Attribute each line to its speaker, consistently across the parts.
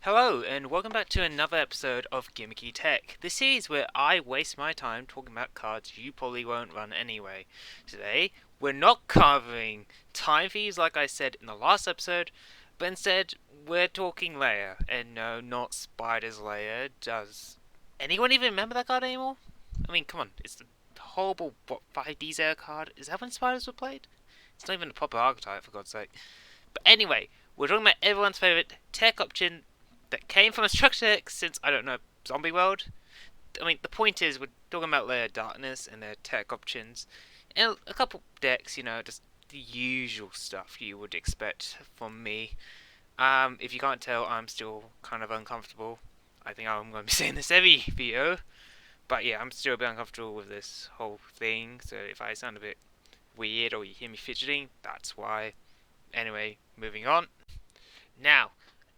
Speaker 1: Hello, and welcome back to another episode of Gimmicky Tech, the series where I waste my time talking about cards you probably won't run anyway. Today, we're not covering time thieves like I said in the last episode, but instead, we're talking Lair. And no, not Spider's Lair. Does anyone even remember that card anymore? I mean, come on, it's the horrible, 5D's air card? Is that when Spiders were played? It's not even a proper archetype, for God's sake. But anyway, we're talking about everyone's favourite tech option that came from a structure deck since, I don't know, Zombie World. I mean, the point is, we're talking about Lair Darkness and their tech options, and a couple decks, just the usual stuff you would expect from me. If you can't tell, I'm still kind of uncomfortable. I think I'm going to be saying this every video, but yeah, I'm still a bit uncomfortable with this whole thing, so if I sound a bit weird or you hear me fidgeting, that's why. Anyway, moving on. Now,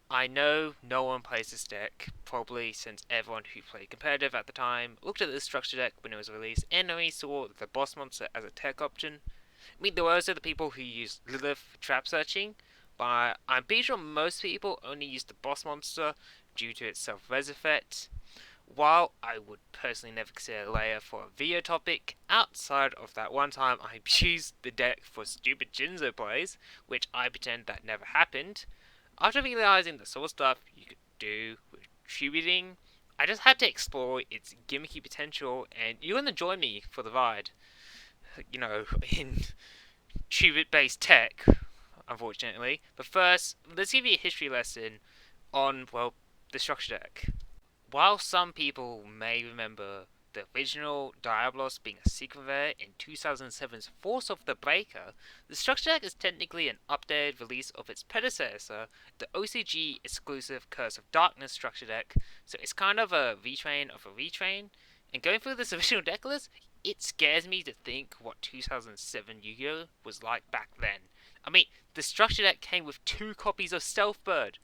Speaker 1: I know no one plays this deck, probably since everyone who played competitive at the time looked at this structure deck when it was released and only saw the boss monster as a tech option. I mean, there were also the people who used LILITH for trap searching, but I'm pretty sure most people only used the boss monster due to its self-res effect. While I would personally never consider Lair for a video topic, outside of that one time I used the deck for stupid Jinzo plays, which I pretend that never happened, after realizing the sort of stuff you could do with tributing, I just had to explore its gimmicky potential, and you're gonna join me for the ride. In tribute-based tech, unfortunately. But first, let's give you a history lesson on, well, the structure deck. While some people may remember the original Diablos being a secret rare in 2007's Force of the Breaker, the structure deck is technically an updated release of its predecessor, the OCG exclusive Curse of Darkness structure deck, so it's kind of a retrain of a retrain. And going through this original deck list, it scares me to think what 2007 Yu-Gi-Oh! Was like back then. I mean, the structure deck came with 2 copies of Stealth Bird.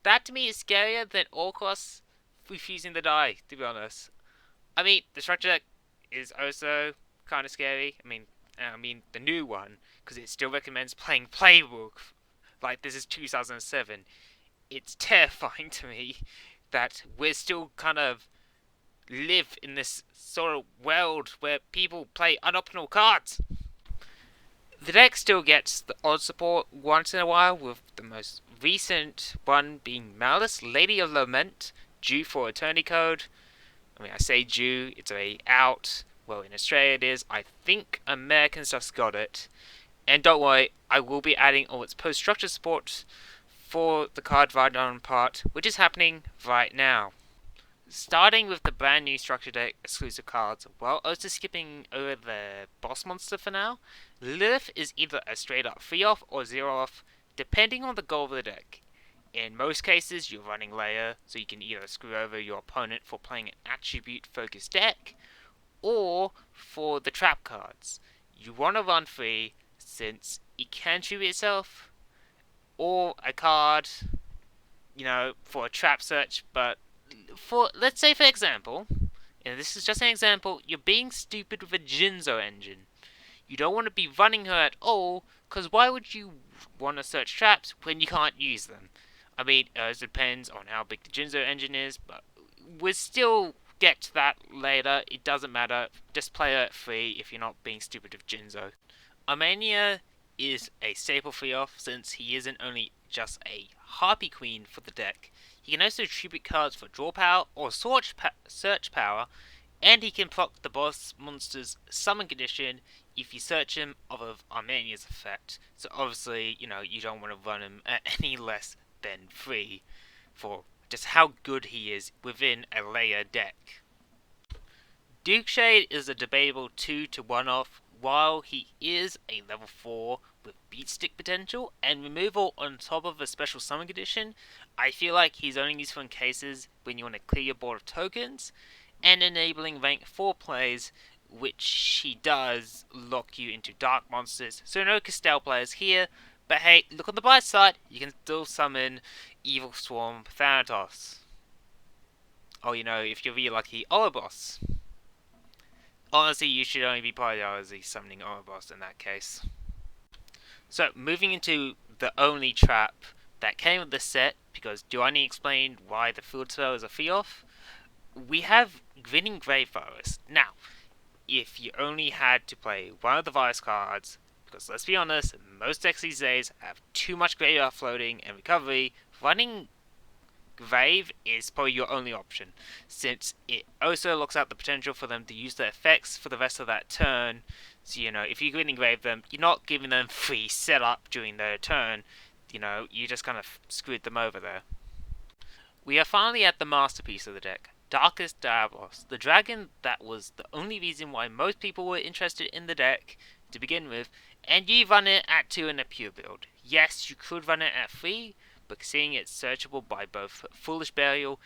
Speaker 1: That to me is scarier than Orcos refusing to die, to be honest. I mean, the structure deck is also kind of scary. I mean the new one, because it still recommends playing Playbook. Like, this is 2007. It's terrifying to me that we're still kind of live in this sort of world where people play unoptimal cards. The deck still gets the odd support once in a while, with the most recent one being Malice, Lady of Lament, due for Eternity Code. I mean, I say due, it's already out. Well, in Australia it is. I think Americans just got it. And don't worry, I will be adding all its post-structure support for the card right on part, which is happening right now. Starting with the brand new structure deck exclusive cards, while also skipping over the boss monster for now, Lilith is either a straight up 3 off or 0 off, depending on the goal of the deck. In most cases, you're running Lair, so you can either screw over your opponent for playing an attribute-focused deck, or for the trap cards. You want to run 3, since it can tribute itself, or a card, for a trap search, but let's say for example, and this is just an example, you're being stupid with a Jinzo engine. You don't want to be running her at all, because why would you want to search traps when you can't use them? I mean, it depends on how big the Jinzo engine is, but we'll still get to that later. It doesn't matter. Just play her at 3 if you're not being stupid with Jinzo. Armenia is a staple 3 off, since he isn't only just a Harpy Queen for the deck. He can also tribute cards for draw power or search power, and he can proc the boss monster's summon condition if you search him off of Armenia's effect. So obviously, you don't want to run him at any less than 3 for just how good he is within a Lair deck. Duke Shade is a debatable 2 to 1 off, while he is a level 4 with beat stick potential and removal on top of a special summon condition. I feel like he's only useful in cases when you want to clear your board of tokens, and enabling rank 4 plays, which he does lock you into dark monsters. So no Castell players here, but hey, look on the bright side, you can still summon EVILSWARM THANATOS. Or if you're really lucky, OUROBOROS. Honestly, you should only be prioritizing summoning OUROBOROS in that case. So, moving into the only trap that came with this set, because Giovanni explained why the field spell is a free off, we have Grinning Grave Virus. Now, if you only had to play one of the virus cards, because let's be honest, most decks these days have too much graveyard floating and recovery, running Grave is probably your only option, since it also looks out the potential for them to use their effects for the rest of that turn. So, if you Grinning Grave them, you're not giving them free setup during their turn. You just kind of screwed them over there. We are finally at the masterpiece of the deck, Darkest Diablos, the dragon that was the only reason why most people were interested in the deck to begin with, and you run it at 2 in a pure build. Yes, you could run it at 3, but seeing it searchable by both Foolish Burial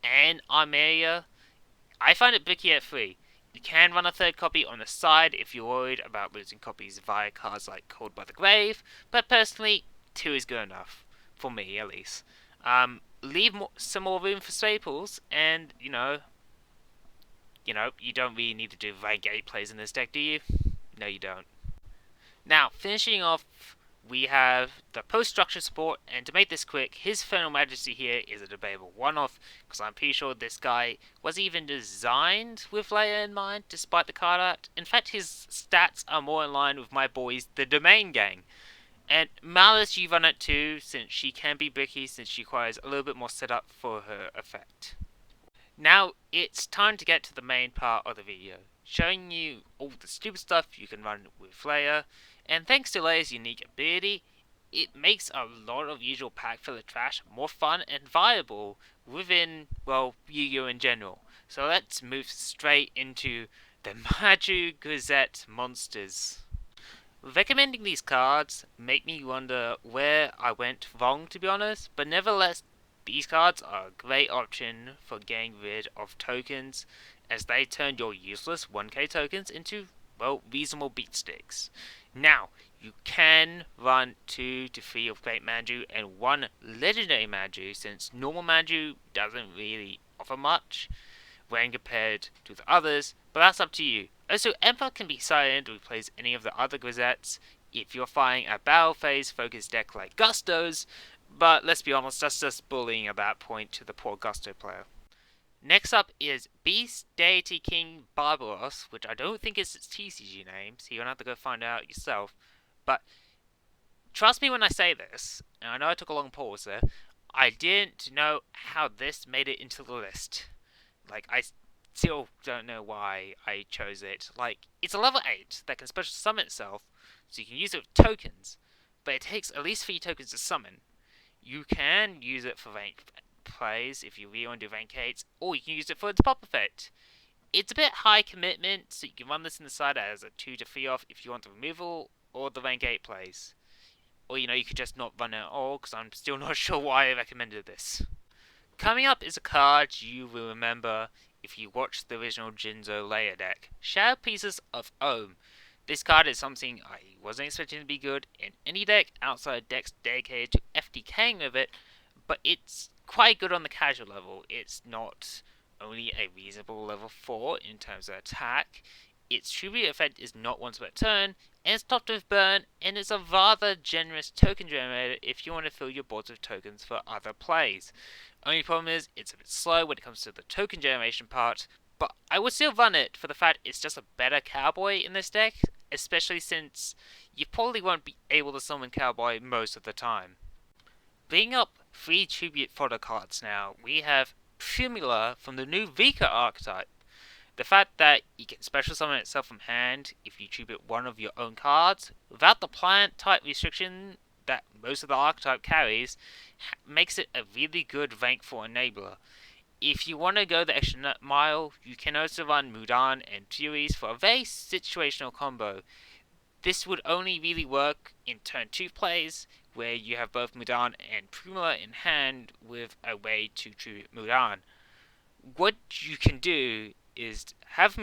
Speaker 1: and Armeria, I find it bricky at 3. You can run a third copy on the side if you're worried about losing copies via cards like Called by the Grave, but personally, 2 is good enough, for me at least. Leave some more room for staples, and you don't really need to do rank 8 plays in this deck, do you? No, you don't. Now, finishing off, we have the post-structure support, and to make this quick, his Infernal Majesty here is a debatable one-off, because I'm pretty sure this guy was even designed with Lair in mind, despite the card art. In fact, his stats are more in line with my boys, the Domain Gang. And Malice you run it too, since she can be bricky, since she requires a little bit more setup for her effect. Now, it's time to get to the main part of the video, showing you all the stupid stuff you can run with Lair, and thanks to Lair's unique ability, it makes a lot of usual pack filler trash more fun and viable within, well, Yu-Gi-Oh! In general. So let's move straight into the Maju Gazette monsters. Recommending these cards make me wonder where I went wrong, to be honest, but nevertheless, these cards are a great option for getting rid of tokens, as they turn your useless 1k tokens into, well, reasonable beatsticks. Now, you can run 2 to 3 of Great Maju and 1 Legendary Maju, since normal Maju doesn't really offer much when compared to the others, but that's up to you. Also, Emperor can be silent to replace any of the other Grisettes if you're fighting a battle phase focused deck like Gusto's, but let's be honest, that's just bullying at that point to the poor Gusto player. Next up is Beast Deity King Barbaros, which I don't think is its TCG name, so you're gonna have to go find out yourself, but trust me when I say this, and I know I took a long pause there, I didn't know how this made it into the list. I still don't know why I chose it. It's a level 8 that can special summon itself, so you can use it with tokens, but it takes at least 3 tokens to summon. You can use it for rank plays if you really want to do rank 8s, or you can use it for its pop effect. It's a bit high commitment, so you can run this in the side as a 2 to 3 off if you want the removal or the rank 8 plays. Or you could just not run it at all, because I'm still not sure why I recommended this. Coming up is a card you will remember if you watched the original Jinzo Lair deck, Shadow Pieces of Ohm. This card is something I wasn't expecting to be good in any deck outside decks dedicated to FTKing with it, but it's quite good on the casual level. It's not only a reasonable level 4 in terms of attack, its tribute effect is not once per turn, and it's topped with burn, and it's a rather generous token generator if you want to fill your boards with tokens for other plays. Only problem is, it's a bit slow when it comes to the token generation part, but I would still run it for the fact it's just a better Cowboy in this deck, especially since you probably won't be able to summon Cowboy most of the time. Bringing up 3 tribute fodder cards now, we have PRIMULA from the new RIKKA archetype. The fact that you can special summon itself from hand if you tribute one of your own cards, without the plant type restriction that most of the archetype carries, makes it a really good rank 4 enabler. If you want to go the extra mile, you can also run Mudan and Furies for a very situational combo. This would only really work in turn 2 plays, where you have both Mudan and PRIMULA in hand with a way to tribute Mudan. What you can do is have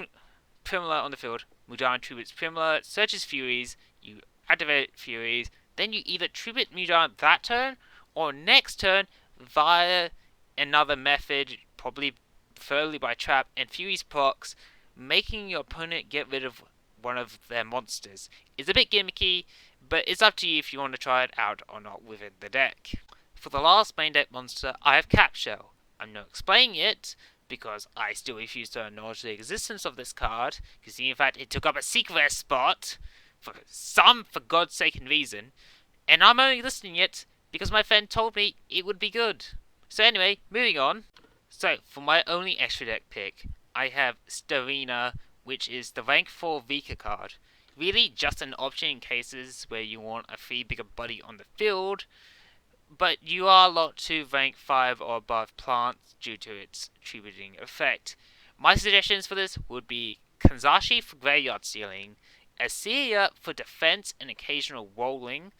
Speaker 1: PRIMULA on the field, Mudan tributes PRIMULA, searches Furies, you activate Furies, then you either tribute Mudan that turn, or next turn via another method, probably preferably by trap, and Furies procs, making your opponent get rid of one of their monsters. It's a bit gimmicky, but it's up to you if you want to try it out or not within the deck. For the last main deck monster, I have Capshell. I'm not explaining it, because I still refuse to acknowledge the existence of this card, because in fact it took up a secret spot for some godforsaken reason, and I'm only listing it because my friend told me it would be good. So anyway, moving on. So, for my only extra deck pick, I have STRENAE, which is the rank 4 RIKKA card. Really just an option in cases where you want a 3 bigger body on the field, but you are locked to rank 5 or above plants due to its tributing effect. My suggestions for this would be Kanzashi for graveyard stealing, Assyria for defense and occasional rolling,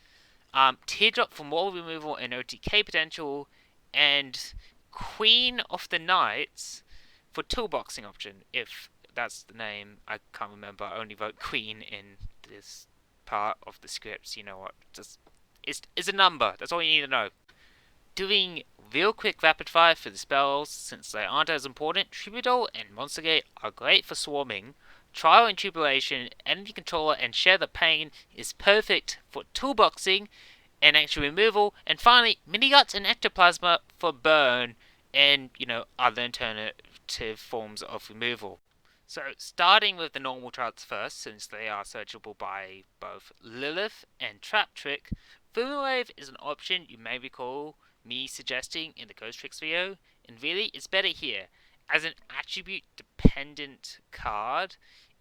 Speaker 1: Teardrop for more removal and OTK potential, and Queen of the Knights for toolboxing option, if that's the name. I can't remember. I only wrote Queen in this part of the script. You know what? Just it's a number. That's all you need to know. Doing real quick rapid fire for the spells, since they aren't as important. Troubadour and Monster Gate are great for swarming. Trial and Tribulation, Enemy Controller, and Share the Pain is perfect for toolboxing and extra removal. And finally, Miniguts and Ectoplasma for burn and, other alternative forms of removal. So, starting with the normal charts first, since they are searchable by both LILITH and Trap Trick, Wave is an option you may recall me suggesting in the Ghost Tricks video, and really it's better here, as an attribute dependent card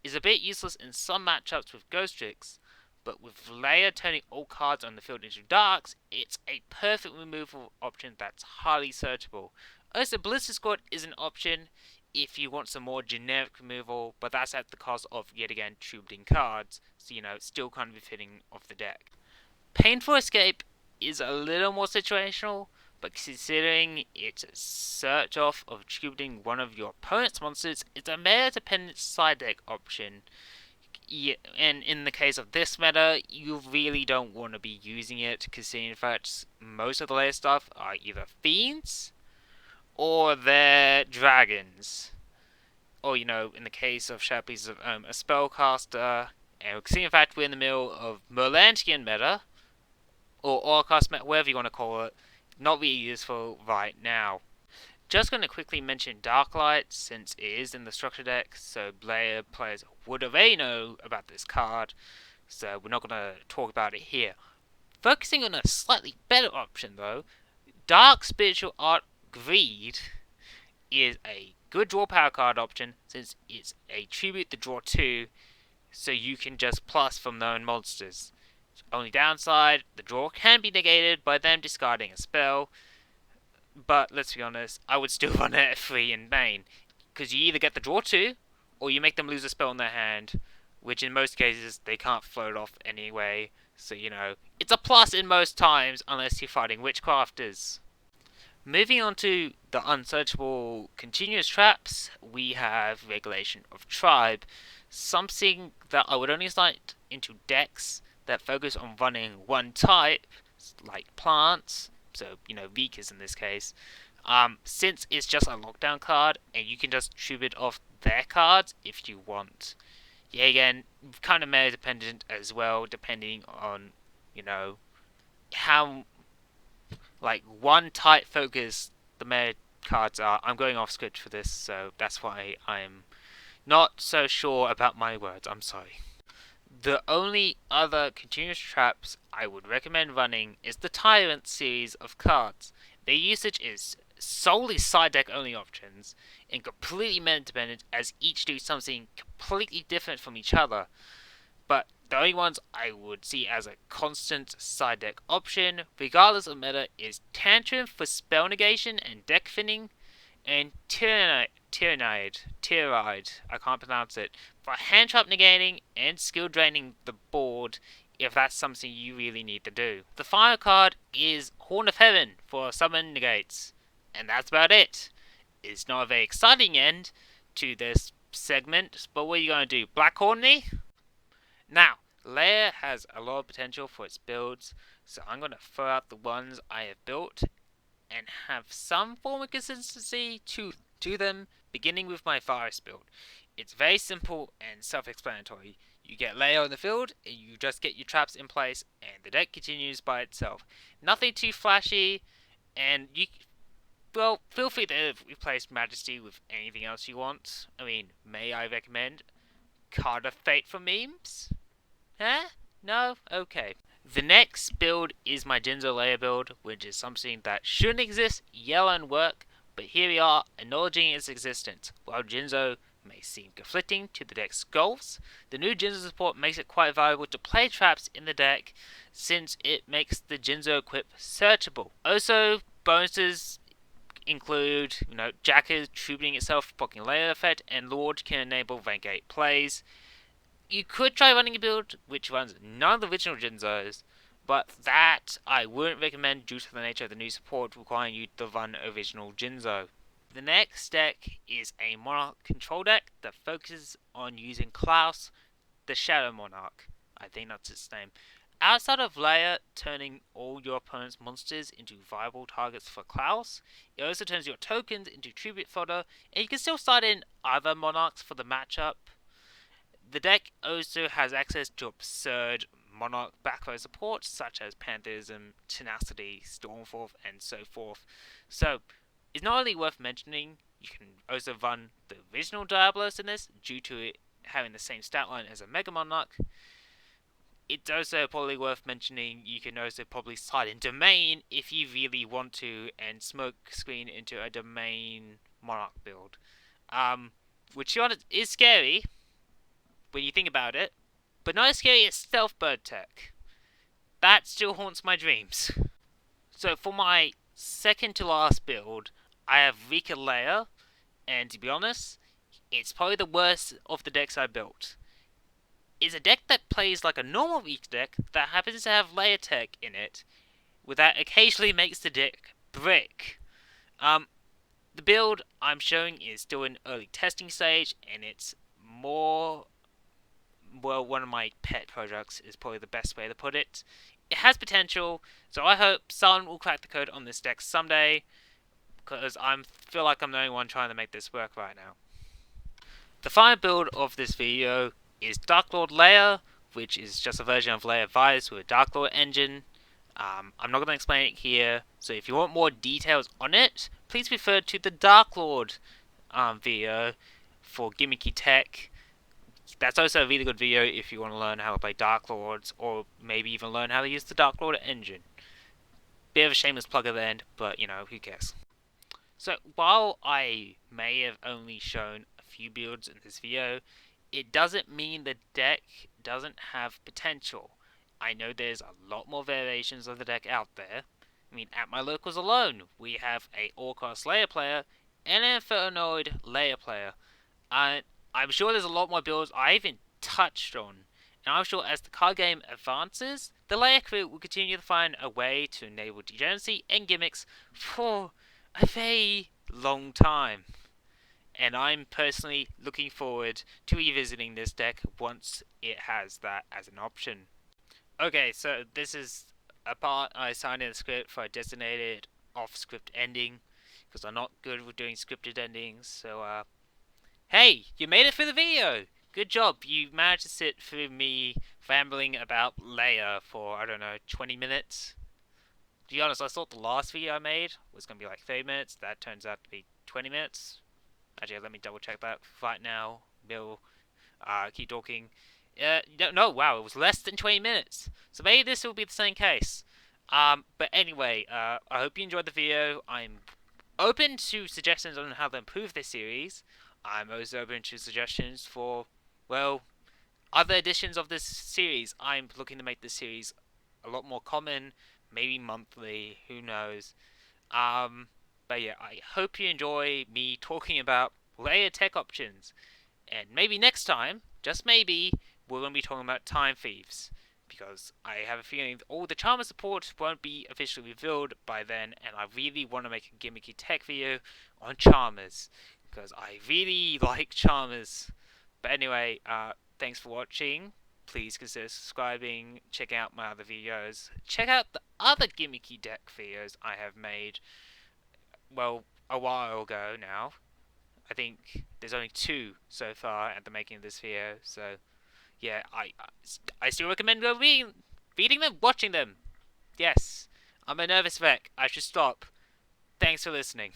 Speaker 1: is a bit useless in some matchups with Ghost Tricks, but with Lair turning all cards on the field into darks, it's a perfect removal option that's highly searchable. Also, Ballista Squad is an option if you want some more generic removal, but that's at the cost of, yet again, tributing cards, so still kind of befitting of the deck. Painful Escape is a little more situational, but considering it's a search off of tributing one of your opponent's monsters, it's a meta-dependent side deck option. Yeah, and in the case of this meta, you really don't want to be using it, because in fact, most of the layer stuff are either fiends, or they're dragons. Or, in the case of Shadow Pieces of a spellcaster, and in fact we're in the middle of Merlantian meta, or Orcast meta, whatever you want to call it, not really useful right now. Just going to quickly mention Darklight, since it is in the structure deck, so Lair players would already know about this card, so we're not going to talk about it here. Focusing on a slightly better option though, Dark Spiritual Art Greed is a good draw power card option, since it's a tribute to draw 2, so you can just plus from known monsters. Only downside, the draw can be negated by them discarding a spell, but let's be honest, I would still run it at 3 in main, because you either get the draw 2, or you make them lose a spell in their hand, which in most cases they can't float off anyway, so it's a plus in most times, unless you're fighting witchcrafters. Moving on to the unsearchable continuous traps, we have Regulation of Tribe, something that I would only cite into decks that focus on running one type, like plants, so, Rikkas in this case, since it's just a lockdown card, and you can just tribute off their cards if you want. Yeah, again, kind of meta dependent as well, depending on, how one type focus the meta cards are. I'm going off script for this, so that's why I'm not so sure about my words. I'm sorry. The only other continuous traps I would recommend running is the Tyrant series of cards. Their usage is solely side deck only options and completely meta dependent, as each do something completely different from each other. But the only ones I would see as a constant side deck option, regardless of meta, is Tantrum for spell negation and deck thinning, and Tyride, I can't pronounce it, for hand trap negating and skill draining the board if that's something you really need to do. The final card is Horn of Heaven for summon negates, and that's about it. It's not a very exciting end to this segment, but what are you going to do, Black Horn me? Now, Lair has a lot of potential for its builds, so I'm going to throw out the ones I have built and have some form of consistency to them, beginning with my Virus build. It's very simple and self-explanatory. You get Lair on the field, and you just get your traps in place, and the deck continues by itself. Nothing too flashy, And you, well, feel free to replace Majesty with anything else you want. I mean, may I recommend Card of Fate for memes? Huh? No? Okay. The next build is my Jinzo Lair build, which is something that shouldn't exist, yet and work, but here we are, acknowledging its existence. While Jinzo may seem conflicting to the deck's goals, the new Jinzo support makes it quite viable to play traps in the deck, since it makes the Jinzo equip searchable. Also, bonuses include, Jacker trooping itself, blocking layer effect, and Lord can enable rank 8 plays. You could try running a build which runs none of the original Jinzos, but that I wouldn't recommend due to the nature of the new support requiring you to run original Jinzo. The next deck is a Monarch control deck that focuses on using Klaus, the Shadow Monarch. I think that's its name. Outside of Lair turning all your opponent's monsters into viable targets for Klaus, it also turns your tokens into tribute fodder, and you can still start in other Monarchs for the matchup. The deck also has access to absurd Monarch backrow support, such as Pantheism, Tenacity, Stormforth, and so forth. So, it's not only worth mentioning, you can also run the original Diabolos in this, due to it having the same stat line as a Mega Monarch. It's also probably worth mentioning you can also probably slide in Domain if you really want to, and smoke screen into a Domain Monarch build. Which is scary when you think about it, but not as scary as Stealth Bird tech. That still haunts my dreams. So for my second to last build, I have RIKKA Lair, and to be honest, it's probably the worst of the decks I built. It's a deck that plays like a normal RIKKA deck that happens to have Lair tech in it, that occasionally makes the deck brick. The build I'm showing is still in early testing stage, and it's more, well, one of my pet projects is probably the best way to put it. It has potential, so I hope someone will crack the code on this deck someday, because I feel like I'm the only one trying to make this work right now. The final build of this video is Darklord Lair, which is just a version of Lair Vice with a Darklord engine. I'm not going to explain it here, so if you want more details on it, please refer to the Darklord video for Gimmicky Tech. That's also a really good video if you want to learn how to play Dark Lords, or maybe even learn how to use the Dark Lord engine. Bit of a shameless plug at the end, but who cares. So while I may have only shown a few builds in this video, it doesn't mean the deck doesn't have potential. I know there's a lot more variations of the deck out there. I mean, at my locals alone, we have a All-Class Lair player and an Infernoid Lair player. I'm sure there's a lot more builds I haven't touched on, and I'm sure as the card game advances, the Lair crew will continue to find a way to enable degeneracy and gimmicks for a very long time. And I'm personally looking forward to revisiting this deck once it has that as an option. Okay, so this is a part I signed in the script for a designated off-script ending, because I'm not good with doing scripted endings, so hey, you made it through the video! Good job, you managed to sit through me rambling about Lair for, 20 minutes. To be honest, I thought the last video I made was going to be like 30 minutes, that turns out to be 20 minutes. Actually, let me double check that right now. Bill, keep talking. No, wow, it was less than 20 minutes. So maybe this will be the same case. But anyway, I hope you enjoyed the video. I'm open to suggestions on how to improve this series. I'm also open to suggestions for, well, other editions of this series. I'm looking to make this series a lot more common, maybe monthly, who knows. But yeah, I hope you enjoy me talking about Lair tech options. And maybe next time, just maybe, we're going to be talking about Time Thieves. Because I have a feeling all the Charmer support won't be officially revealed by then, and I really want to make a Gimmicky tech video on Charmers. Because I really like Charmers. But anyway, thanks for watching. Please consider subscribing, check out my other videos. Check out the other Gimmicky deck videos I have made, well, a while ago now. I think there's only 2 so far at the making of this video, so yeah, I still recommend reading them, watching them. Yes, I'm a nervous wreck. I should stop. Thanks for listening.